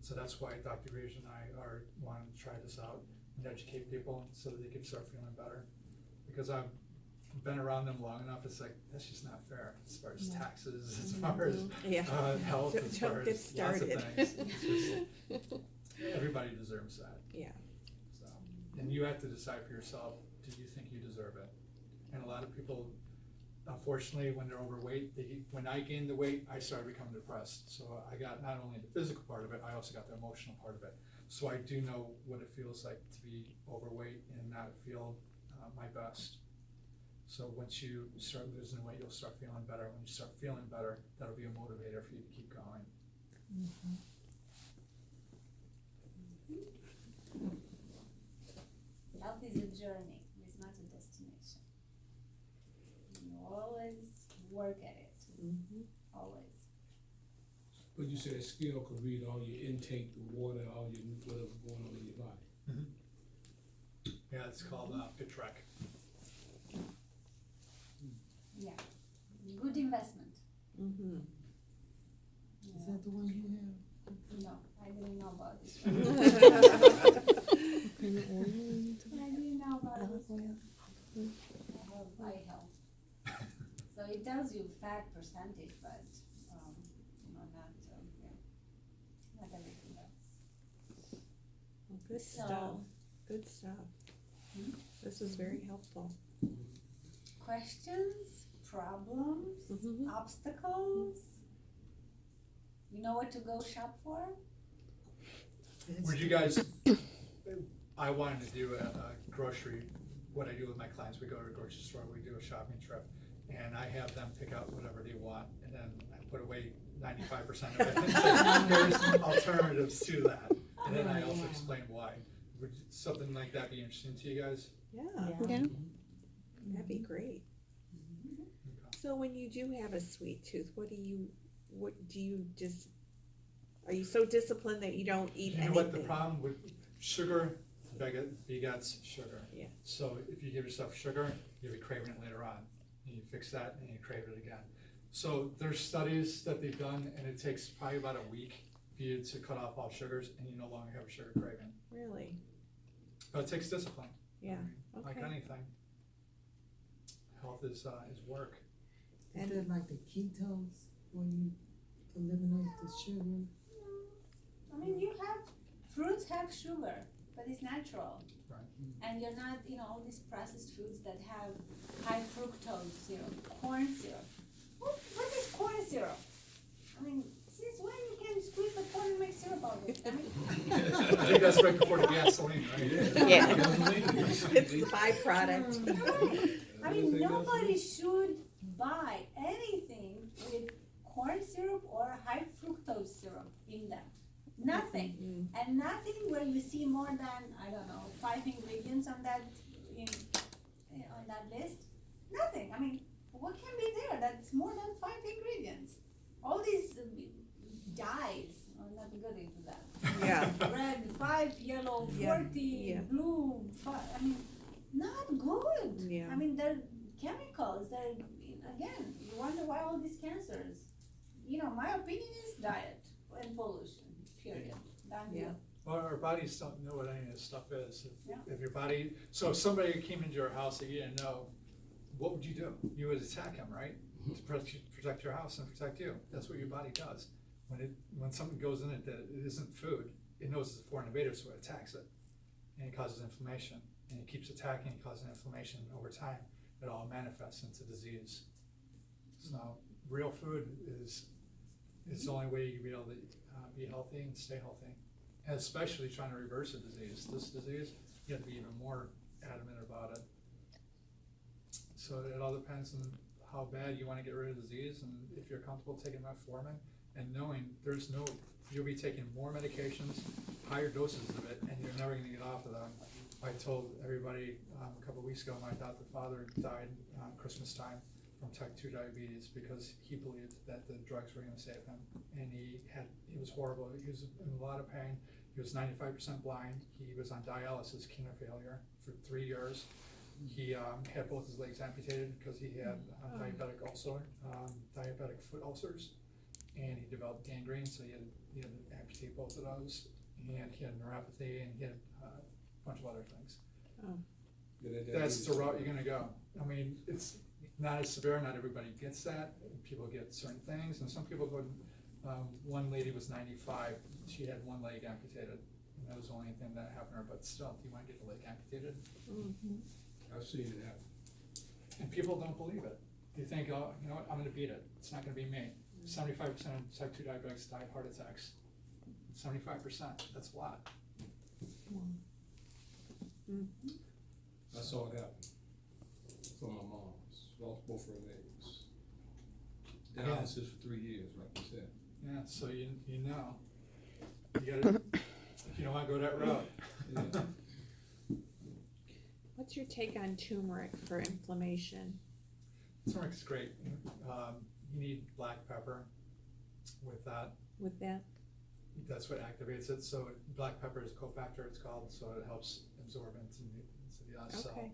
So that's why Dr. Grija and I are wanting to try this out and educate people so that they can start feeling better. Because I've been around them long enough, it's like, that's just not fair as far as taxes, as far as health, as far as lots of things. It's just, everybody deserves that. Yeah. So, and you have to decide for yourself, do you think you deserve it? And a lot of people, unfortunately, when they're overweight, when I gained the weight, I started becoming depressed. So I got not only the physical part of it, I also got the emotional part of it. So I do know what it feels like to be overweight and not feel my best. So once you start losing weight, you'll start feeling better. When you start feeling better, that'll be a motivator for you to keep going. Health is a journey, it's not a destination. You always work at it, always. But you said a scale could read all your intake, the water, all your whatever's going on in your body. Yeah, it's called Pitrek. Yeah, good investment. Is that the one you have? No, I didn't know about this one. I didn't know about this one. I have eye health. So it tells you fat percentage, but, not everything else. Good stuff. Good stuff. This is very helpful. Questions, problems, obstacles? You know what to go shop for? Would you guys, I wanted to do a grocery, what I do with my clients, we go to a grocery store, we do a shopping trip, and I have them pick out whatever they want, and then I put away 95% of it, and say, here's some alternatives to that, and then I also explain why. Would something like that be interesting to you guys? Yeah. Yeah. That'd be great. So when you do have a sweet tooth, what do you just, are you so disciplined that you don't eat anything? You know what the problem with sugar begets sugar. Yeah. So if you give yourself sugar, you'll be craving it later on. And you fix that and you crave it again. So there's studies that they've done, and it takes probably about a week for you to cut off all sugars and you no longer have a sugar craving. Really? But it takes discipline. Yeah. Like Okay. anything. Health is work. Is that like the ketones when you eliminate the sugar? I mean, fruits have sugar, but it's natural. Right. And you're not, all these processed foods that have high fructose syrup, corn syrup. What is corn syrup? I mean, since when you can squeeze the corn and make syrup out of it? I mean, I think that's right before the gasoline, right? Yeah. It's the byproduct. I mean, nobody should buy anything with corn syrup or high fructose syrup in them. Nothing. And nothing where you see more than, 5 ingredients on that on that list. Nothing. I mean, what can be there that's more than 5 ingredients? All these dyes. I'm not good into that. Yeah. Red 5, yellow 40, Yeah. blue 5. I mean, not good. Yeah. I mean, they're chemicals. They're, again, you wonder why all these cancers. My opinion is diet and pollution. Period. Done deal. Well, our bodies don't know what any of this stuff is. Yeah. If your body, so if somebody came into your house that you didn't know, what would you do? You would attack him, right? To protect your house and protect you. That's what your body does. When something goes in it that it isn't food, it knows it's a foreign invader, so it attacks it. And it causes inflammation. And it keeps attacking and causing inflammation. And over time, it all manifests into disease. So real food is the only way you can be able to be healthy and stay healthy. And especially trying to reverse a disease. This disease, you have to be even more adamant about it. So it all depends on how bad you want to get rid of the disease, and if you're comfortable taking metformin and knowing you'll be taking more medications, higher doses of it, and you're never going to get off of them. I told everybody a couple of weeks ago, my adopted father died Christmas time from type 2 diabetes because he believed that the drugs were going to save him, and it was horrible. He was in a lot of pain. He was 95% blind. He was on dialysis, kidney failure for 3 years. He had both his legs amputated because he had diabetic foot ulcers, and he developed gangrene, so he had to amputate both of those, and he had neuropathy, and he had a bunch of other things. That's the route you're gonna go. I mean, it's not as severe, not everybody gets that, people get certain things, and some people go, one lady was 95, she had one leg amputated, and that was the only thing that happened to her, but still, do you wanna get the leg amputated? I've seen it happen. And people don't believe it. They think, oh, you know what, I'm gonna beat it, it's not gonna be me. 75% of type 2 diabetics die of heart attacks. 75%, that's a lot. I saw it happen for my mom's, lost both her legs. Dialysis for 3 years, like you said. Yeah, so you know, you gotta, you don't wanna go that route. Yeah. What's your take on turmeric for inflammation? Turmeric's great. You need black pepper with that. With that? That's what activates it. So black pepper is a cofactor, it's called, so it helps absorb into the cell. Okay.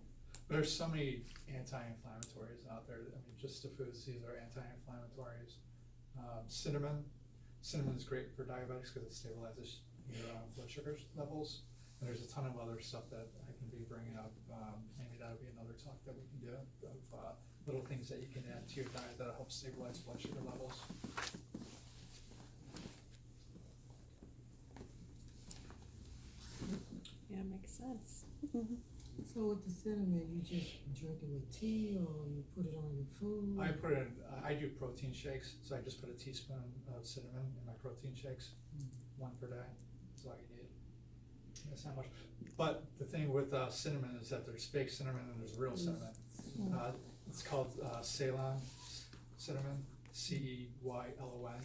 There's so many anti-inflammatories out there. I mean, just the foods, these are anti-inflammatories. Cinnamon is great for diabetics because it stabilizes your blood sugar levels. And there's a ton of other stuff that I can be bringing up. Maybe that'll be another talk that we can do of little things that you can add to your diet that'll help stabilize blood sugar levels. Yeah, makes sense. So with the cinnamon, you just drink it with tea or you put it on your food? I do protein shakes, so I just put a teaspoon of cinnamon in my protein shakes, one per day. That's all you need. That's not much. But the thing with cinnamon is that there's fake cinnamon and there's real cinnamon. It's called Ceylon cinnamon, CEYLON.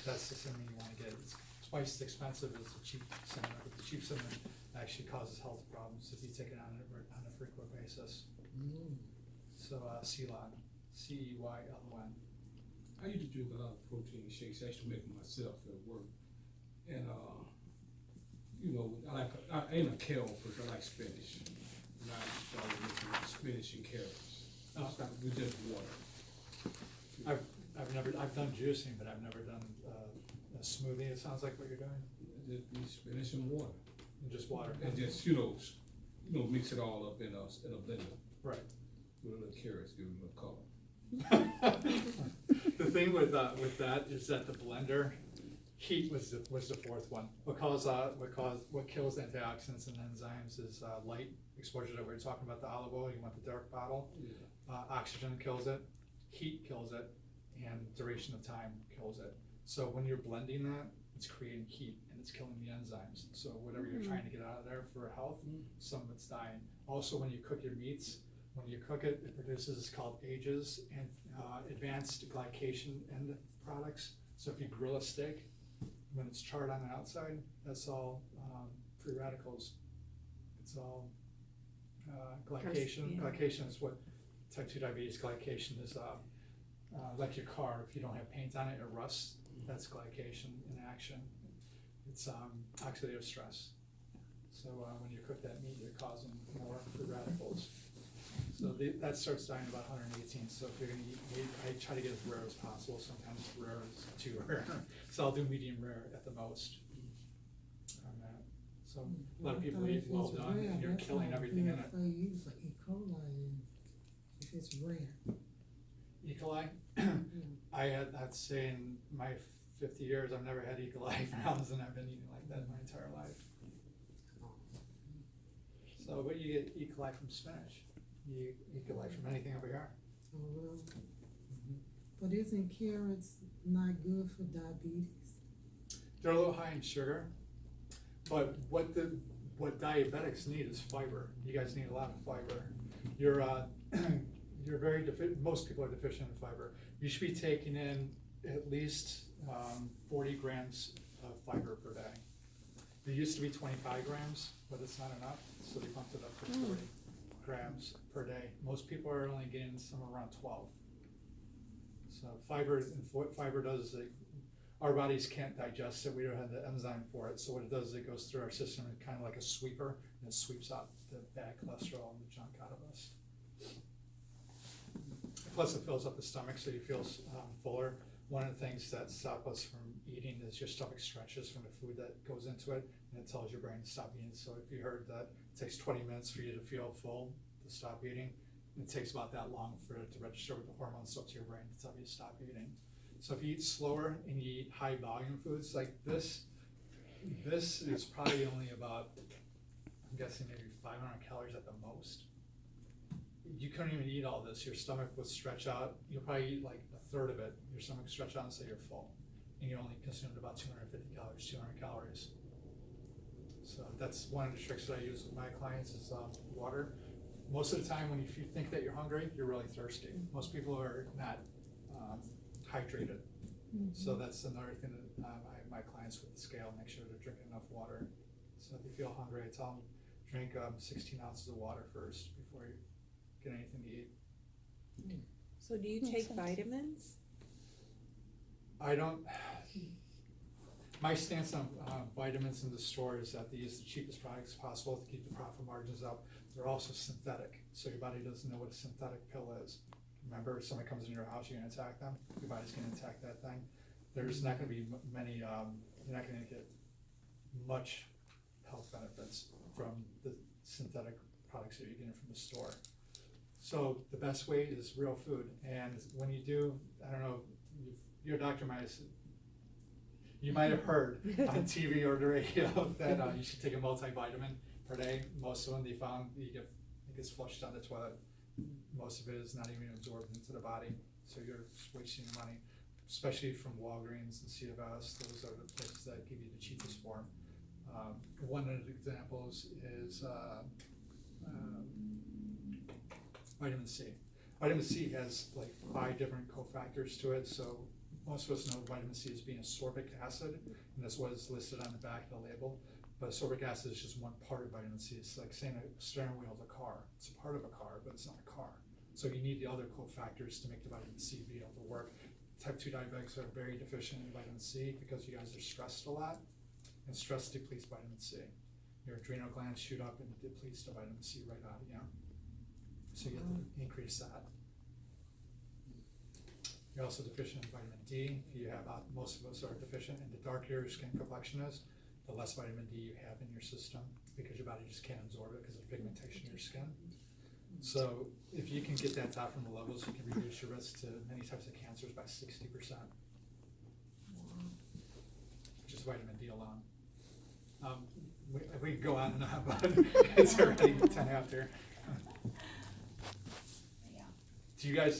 That's the cinnamon you want to get. It's twice as expensive as the cheap cinnamon, but the cheap cinnamon actually causes health problems if you take it on a frequent basis. So Ceylon, CEYLON. I used to drink a lot of protein shakes. I used to make them myself at work. And, you know, I ain't a kale person, I like spinach. And I started making spinach and carrots. With just water. I've done juicing, but I've never done a smoothie. It sounds like what you're doing. Just spinach and water. And just water. And just, you know, mix it all up in a blender. Right. With a little carrots, give it a little color. The thing with that is that the blender heat was the fourth one. What kills antioxidants and enzymes is light exposure that we were talking about, the olive oil. You want the dark bottle. Yeah. Oxygen kills it, heat kills it, and duration of time kills it. So when you're blending that, it's creating heat and it's killing the enzymes. So whatever you're trying to get out of there for health, some of it's dying. Also, when you cook your meats, when you cook it, it produces called AGEs and advanced glycation end products. So if you grill a steak, when it's charred on the outside, that's all free radicals. It's all glycation. Yeah. Glycation is what type 2 diabetes glycation is. Like your car, if you don't have paint on it, it rusts. That's glycation in action. It's oxidative stress. So when you cook that meat, you're causing more free radicals. So that starts dying about 118. So if you're going to eat meat, I try to get as rare as possible. Sometimes rare is too rare. So I'll do medium rare at the most on that. So a lot of people eat well done, and you're killing everything in it. So you use like E. coli and if it's rare. E. coli? I'd say in my 50 years, I've never had E. coli for hours, and I've been eating like that my entire life. So, but you get E. coli from spinach. You get E. coli from anything over here. Oh, well. But isn't carrots not good for diabetes? They're a little high in sugar, but what diabetics need is fiber. You guys need a lot of fiber. You're very most people are deficient in fiber. You should be taking in at least 40 grams of fiber per day. There used to be 25 grams, but it's not enough, so they bumped it up to 40 grams per day. Most people are only getting somewhere around 12. So what fiber does is our bodies can't digest it. We don't have the enzyme for it. So what it does is it goes through our system and kind of like a sweeper, and it sweeps out the bad cholesterol and the junk out of us. Plus it fills up the stomach so you feel fuller. One of the things that stop us from eating is your stomach stretches from the food that goes into it, and it tells your brain to stop eating. So if you heard that it takes 20 minutes for you to feel full to stop eating, it takes about that long for it to register with the hormones up to your brain to tell you to stop eating. So if you eat slower and you eat high volume foods like this is probably only about, I'm guessing maybe 500 calories at the most. You couldn't even eat all this. Your stomach would stretch out. You'll probably eat like a third of it. Your stomach would stretch out and say you're full. And you only consumed about 250 calories, 200 calories. So that's one of the tricks that I use with my clients is water. Most of the time when you think that you're hungry, you're really thirsty. Most people are not hydrated. So that's another thing that I have my clients with the scale, make sure they're drinking enough water. So if you feel hungry, I tell them drink 16 ounces of water first before you get anything to eat. So do you take vitamins? I don't. My stance on vitamins in the store is that they use the cheapest products possible to keep the profit margins up. They're also synthetic, so your body doesn't know what a synthetic pill is. Remember, if somebody comes in your house, you're going to attack them. Your body's going to attack that thing. There's not going to be many. You're not going to get much health benefits from the synthetic products that you're getting from the store. So the best way is real food. And when you do, I don't know, your doctor you might have heard on TV or the radio that you should take a multivitamin per day. Most of them they found it gets flushed down the toilet. Most of it is not even absorbed into the body, so you're just wasting your money, especially from Walgreens and CVS. Those are the places that give you the cheapest form. One of the examples is vitamin C. Vitamin C has like 5 different cofactors to it, so most of us know vitamin C as being ascorbic acid, and that's what is listed on the back of the label. But ascorbic acid is just one part of vitamin C. It's like saying a steering wheel of a car. It's a part of a car, but it's not a car. So you need the other cofactors to make the vitamin C be able to work. Type 2 diabetics are very deficient in vitamin C because you guys are stressed a lot, and stress depletes vitamin C. Your adrenal glands shoot up and it depletes the vitamin C right out of you. So you have to increase that. You're also deficient in vitamin D. You have most of us are deficient, and the darker your skin complexion is, the less vitamin D you have in your system because your body just can't absorb it because of the pigmentation in your skin. So if you can get that top from the levels, you can reduce your risk to many types of cancers by 60%. Just vitamin D alone. We can go on and on, but it's already 10 after. Yeah. Do you have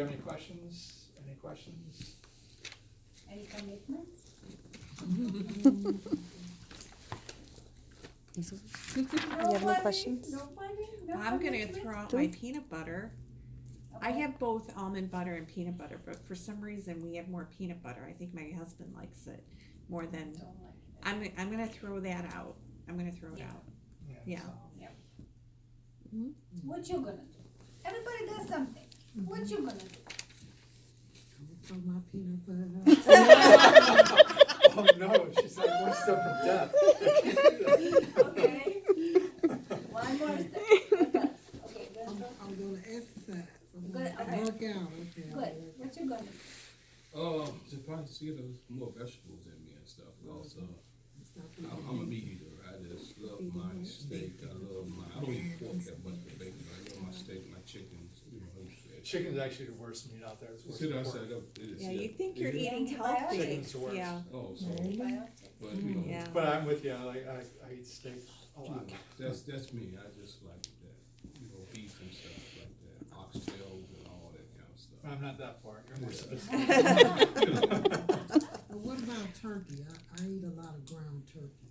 any questions? Any questions? Any commitments? You have any questions? Nobody? No I'm gonna commitment? throw out my peanut butter. I Okay. have both almond butter and peanut butter, but for some reason we have more peanut butter. I think my husband likes it more than. Don't like it. I'm gonna throw that out. I'm gonna throw it out. Yeah. So, What you gonna do? Everybody does something. What you gonna do? Throw my peanut butter. oh no, she's like one step from death. Okay. One more step. What else? Okay, I'm gonna exercise. I'm Good, gonna okay. work out. Okay. good. What you gonna do? Just probably to get those more vegetables in me and stuff. Also, I'm a meat eater. I just love my steak. I don't eat pork that much, but bacon. I love my steak, my chickens. You know, Chicken's actually the worst meat out there. It's worse sit than outside pork. up. It is, Yeah, you think you're It is. eating Antibiotics. healthy? Chicken's the worst. Yeah. Oh, so, Antibiotics. but you know, Yeah. But I'm with you. I eat steak a lot. that's me. I just like that. You know, beef and stuff like that, oxtails and all that kind of stuff. I'm not that far. You're more Yeah. sophisticated. What about turkey? I eat a lot of ground turkey.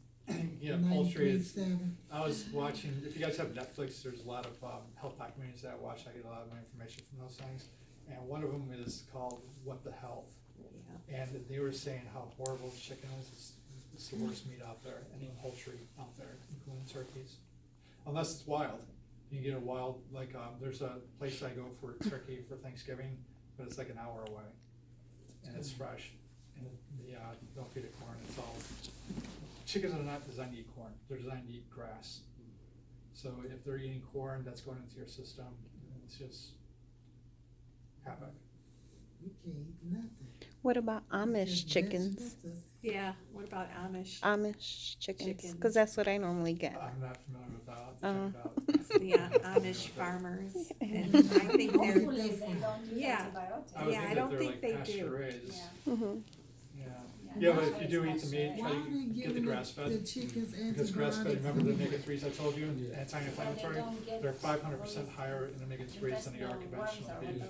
Yeah, poultry is. 93.7. I was watching. If you guys have Netflix, there's a lot of health documentaries that I watch. I get a lot of my information from those things, and one of them is called "What the Health," Yeah. and they were saying how horrible chicken is. It's the worst meat out there, any poultry out there, including turkeys, unless it's wild. You can get a wild, like there's a place I go for turkey for Thanksgiving, but it's like an hour away, and it's fresh, and don't feed it corn. It's all. Chickens are not designed to eat corn. They're designed to eat grass. So if they're eating corn, that's going into your system. It's just havoc. We can't eat nothing. What about Amish chickens? Yeah, what about Amish? Amish chickens, Chickens. because that's what I normally get. I'm not familiar with that. I'll have to check It's the Amish farmers, and I think they're, Hopefully they don't use Yeah. antibiotics. it out. Yeah, I don't they're think like they do. pasture raised. Yeah. Mhm. Yeah. Yeah, Yeah, but that's if you do why eat it's the meat, pasture try Why to are they get the giving grass the fed. chickens Because grass fed, antibiotics? remember the omega-3s I told you, Yeah. anti-inflammatory? So they don't get They're 500% all these higher in omega-3s than they are intestinal worms conventional or beef.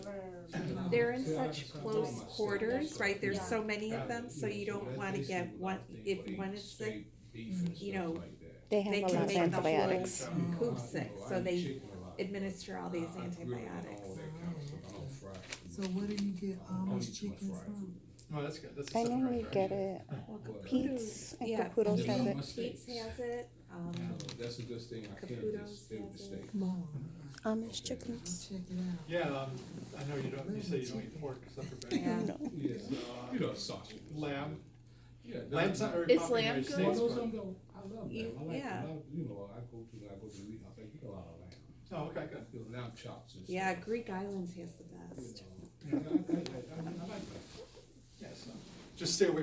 whatever. they're in See, I such just told close myself quarters, that. right? There's Yeah. so many of them, so you So don't that's wanna basically get what one, I think if for one eating is sick, steak, beef and you stuff know, like that. They have they a can lot of make the whole antibiotics. coop You sick, know, I so eat they chicken a lot. administer all these I grill and antibiotics. all that kind of stuff. I don't fry. So where do you get I don't Amish eat too much chickens fried from? food. Oh, that's good. That's I something normally right get there. it. Well, But- Pete's and yeah, Caputo's Yeah. have it. Pete's has it, So that's a good thing. I can't Caputo's just stay with the has steak. More. Amish I'll chickens. check it out. Yeah, I know you don't, you say you don't eat pork except for bacon. Yeah. No. Yeah. So, You know, sausage. lamb. Yeah. Lamb's not very Is popular lamb in good? the Well, States, those but- some though, I love You- lamb. I like yeah. a lot of, you know, I go to the meat house, I get a lot of lamb. Oh, okay, good. You know, lamb chops and stuff. yeah, Greek Islands has the You best. know, yeah, I like that. Yeah, so, just stay away